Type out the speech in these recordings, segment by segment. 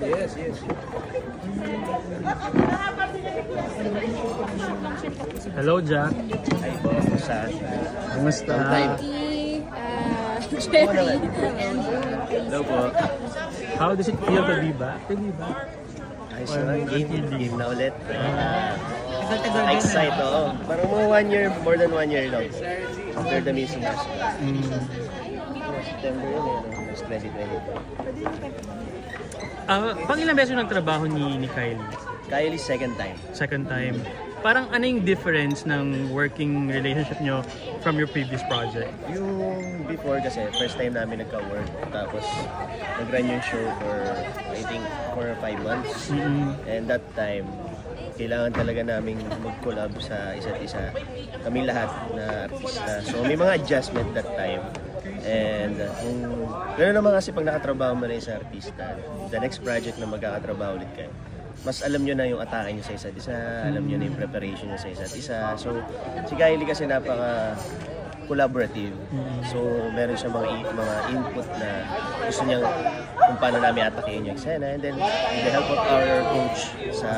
Yes, yes. Hello, Jack. Hi, boss. Kumusta? Jerry, Hello po. How does it feel to be back? Ayos naman. Game na ulit. Excited, oo. Parang mga 1 year, more than 1 year lang. After the Miss Universe. September yun eh. It's 2022. Pang ilang beses nagtrabaho ni Kylie? Kylie, second time. Second time. Parang ano yung difference ng working relationship nyo from your previous project? Yung before kasi, first time namin nagka-work. Tapos, nag-run yung show for, I think, 4 or 5 months. And that time, kailangan talaga namin mag-collab sa isa't isa. Kami lahat na artista. So, may mga adjustment that time. And gano'n naman kasi pag nakatrabaho mo na sa artista, the next project na magkakatrabaho ulit kayo, mas alam nyo na yung atake nyo sa isa't isa, alam nyo na yung preparation nyo sa isa't isa. So, si Kylie kasi napaka collaborative. So, meron siya mga input na gusto niyang kung paano namin atakein yung eksena. And then, with the help of our coach sa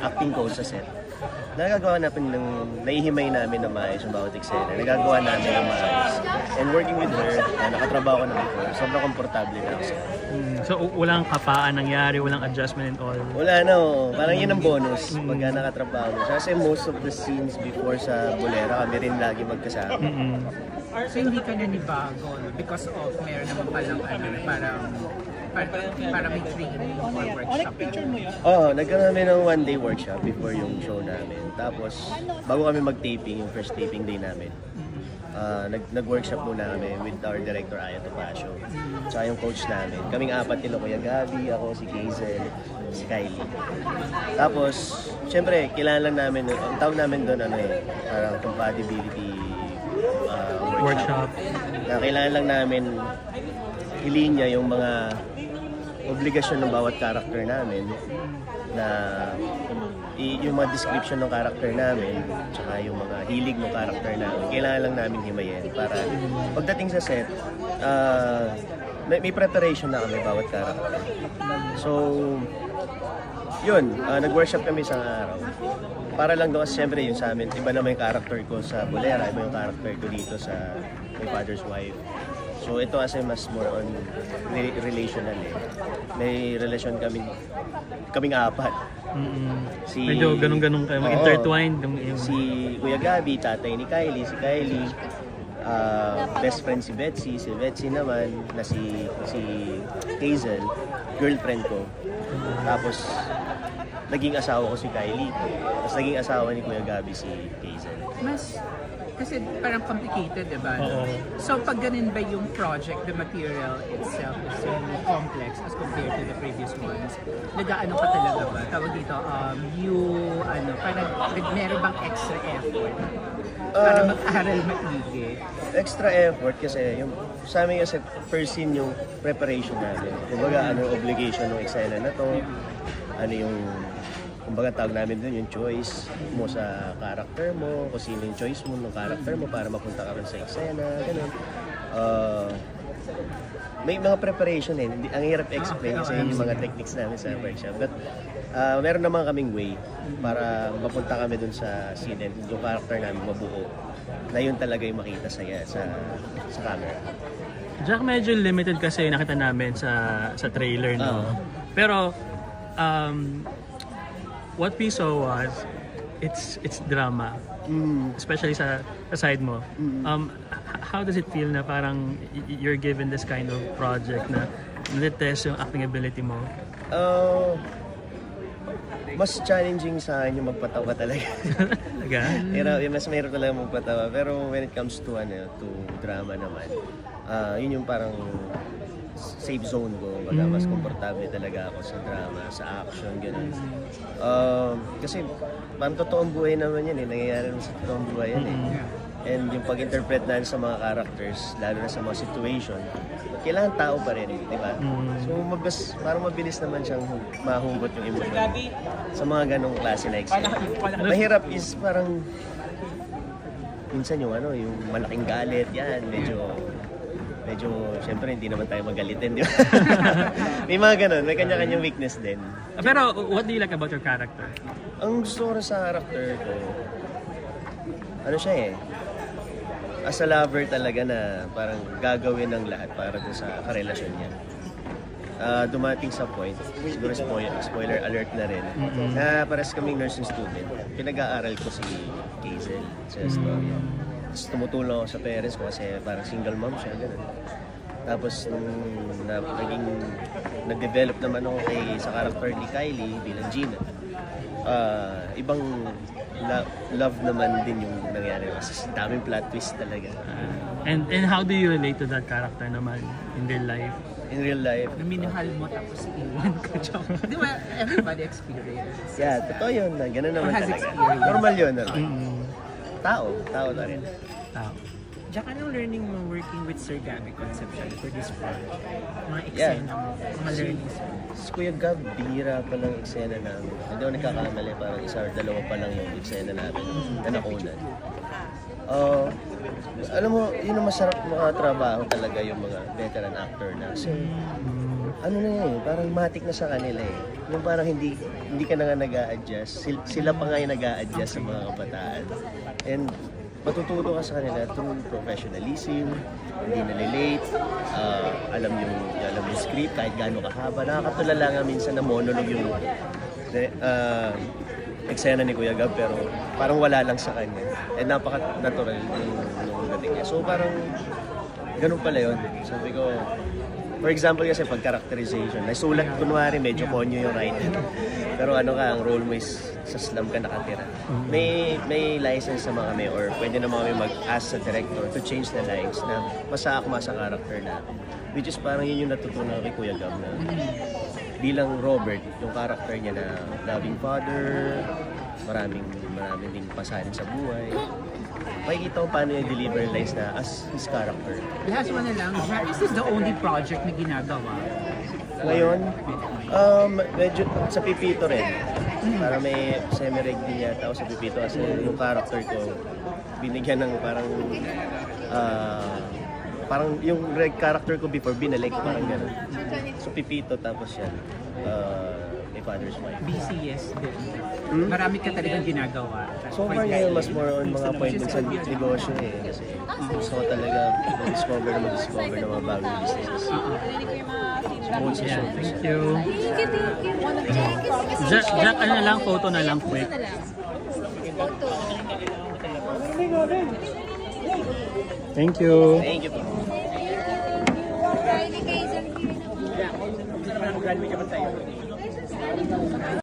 acting coach sa set, nagagawa namin naihimay namin na maayos yung bawat eksena. Nagagawa namin ng maayos. And working with her, nakatrabaho ko na before, sobrang komportable na ako sa So, walang kapaan nangyari, walang adjustment and all? Wala na, parang yun ang bonus pagka nakatrabaho mo. Kasi most of the scenes before sa Bolera, kami rin lagi magkasama. So hindi ka nanibago no? Because of meron naman palang para may training or workshop. Oo, nagkaroon kami ng 1-day workshop before yung show namin. Tapos, bago kami mag-taping, yung first taping day namin, nag-workshop muna kami with our director, Aya Topacio. Tsaka yung coach namin. Kaming apat nila, Kuya Gabi, ako, si Hazel, si Kylie. Tapos, syempre, kailangan lang namin, ang tawag namin doon, parang compatibility Workshop. Na kailangan lang namin ilinya yung mga obligasyon ng bawat character namin na yung mga description ng character namin tsaka yung mga hilig ng character namin kailangan lang namin himayin para pagdating sa set may preparation na kami bawat character. So yun, nag-workshop kami sa araw para lang doon kasi siyempre yun sa amin iba naman yung character ko sa Bolera, iba yung character ko dito sa My Father's Wife. So ito kasi mas more on relational eh. May relasyon kaming apat. Medyo ganun-ganun kayo, intertwined. Si Kuya Gabi, tatay ni Kylie, si Kylie, best friend si Betsy naman, na si Hazel, girlfriend ko. Tapos, naging asawa ko si Kylie. Tapos naging asawa ni Kuya Gabi si Hazel. Kasi parang complicated, diba? No? So pag ganun ba yung project, the material itself is so complex as compared to the previous ones? Nag-ano ka talaga ba? Tawag dito, parang meron bang extra effort para mag-aral maigi? Extra effort kasi yung sa amin kasi first scene yung preparation namin. Kumbaga ano obligation ng eksena na to, ano yung kumbaga tawag namin dun yung choice mo sa character mo, kung sino yung choice mo ng character mo para mapunta ka rin sa eksena, ganun. May mga preparation eh. Ang hirap explain kasi yun yung mga techniques namin sa workshop. But meron naman kaming way para mapunta kami dun sa scene and yung character namin mabuo na yun talaga yung makita sa camera. Jack, medyo limited kasi nakita namin sa trailer, no? Pero, what we saw was it's drama, especially sa side mo. How does it feel na parang you're given this kind of project na nalitest yung acting ability mo? Mas challenging sa akin yung magpatawa talaga. Mas mahirap talaga magpatawa. Pero when it comes to drama naman, yun yung parang safe zone ko. Mas komportable talaga ako sa drama, sa action, gano'n. Kasi parang totoong buhay naman yan eh. Nangyayari naman sa totoong buhay yan eh. And yung pag-interpret natin sa mga characters, lalo na sa mga situation, kailangan tao pa rin, di ba? So parang mabilis naman siyang mahugot yung emotion sa mga ganong klase na experience. Mahirap is parang minsan yung yung malaking galit, yan, medyo medyo, syempre hindi naman tayo magalitin, di ba? May mga ganun, may kanya-kanyang weakness din. Pero what do you like about your character? Ang gusto ko rin sa character ko, ano siya as a lover talaga na parang gagawin ng lahat para dun sa karelasyon niya. Dumating sa point, siguro spoiler alert na rin, na pares kaming nursing student. Pinag-aaral ko si Hazel sa Astoria. Tapos tumutulong ako sa parents ko kasi parang single mom siya, gano'n. Tapos nung nag-develop naman ako sa character ni Kylie bilang Gina, ibang love naman din yung nangyari kasi daming plot twist talaga. And how do you relate to that character naman in real life? In real life, Minahal mo tapos iwan ka. Joke. Di ba, everybody experience. yeah, totoo yun. Ganun naman Or has talaga. experience. Normal yun. Tao na rin. Tao. Jack, anong learning mo working with Sir Gabby Concepcion for this project? Mga Yeah. eksena mo, mga learnings mo. Si Kuya Gab, bihira pa lang eksena namin. Hindi ako nagkakamali, parang isa or dalawa pa lang yung eksena namin na nakunan. Alam mo, yun ang masarap makatrabaho talaga yung mga veteran actor na. Kasi, ano na yun, parang matik na sa kanila eh. Yung parang hindi ka na nga nag-a-adjust. Sila pa nga yung nag-a-adjust sa mga kabataan. And matututo ka sa kanila through professionalism, hindi nalilate, alam yung script kahit gaano kahaba. Nakakatulala nga minsan na monologue yung eksena ni Kuya Gab pero parang wala lang sa kanya. And napaka-natural yung dating niya. So parang ganun pala yun. Sabi ko, for example kasi pag characterization, nasulat kunwari medyo konyo yung writer. Pero ano ka, ang role mo is sa slum ka nakatira. May license sa mga kami or pwede na mga kami mag-ask sa director to change the lines na masaakma sa character na. Which is parang yun yung natutunan kay Kuya Gab na bilang Robert, yung character niya na loving father, maraming ding pasanin sa buhay. Makikita ko paano yung deliver lines na as his character. Last one na lang, Jack, is this the only project na ginagawa? Ngayon, medyo sa Pipito rin. Para may semi-reg din yata ako sa Pipito kasi yung character ko, binigyan ng parang yung reg character ko before binalik, parang gano'n. So Pipito tapos yan, my father's wife. BCS din. Marami ka talagang ginagawa. So far ngayon, mas more on mga appointments sa negosyo eh. Kasi gusto ko talaga mag-discover ng mga bagong businesses. Both sa showbiz. Thank you. Thank you. Jack, ano na lang, photo na lang quick. Thank you. Thank you po. Friday kayo, sir. Graduate ka ba tayo?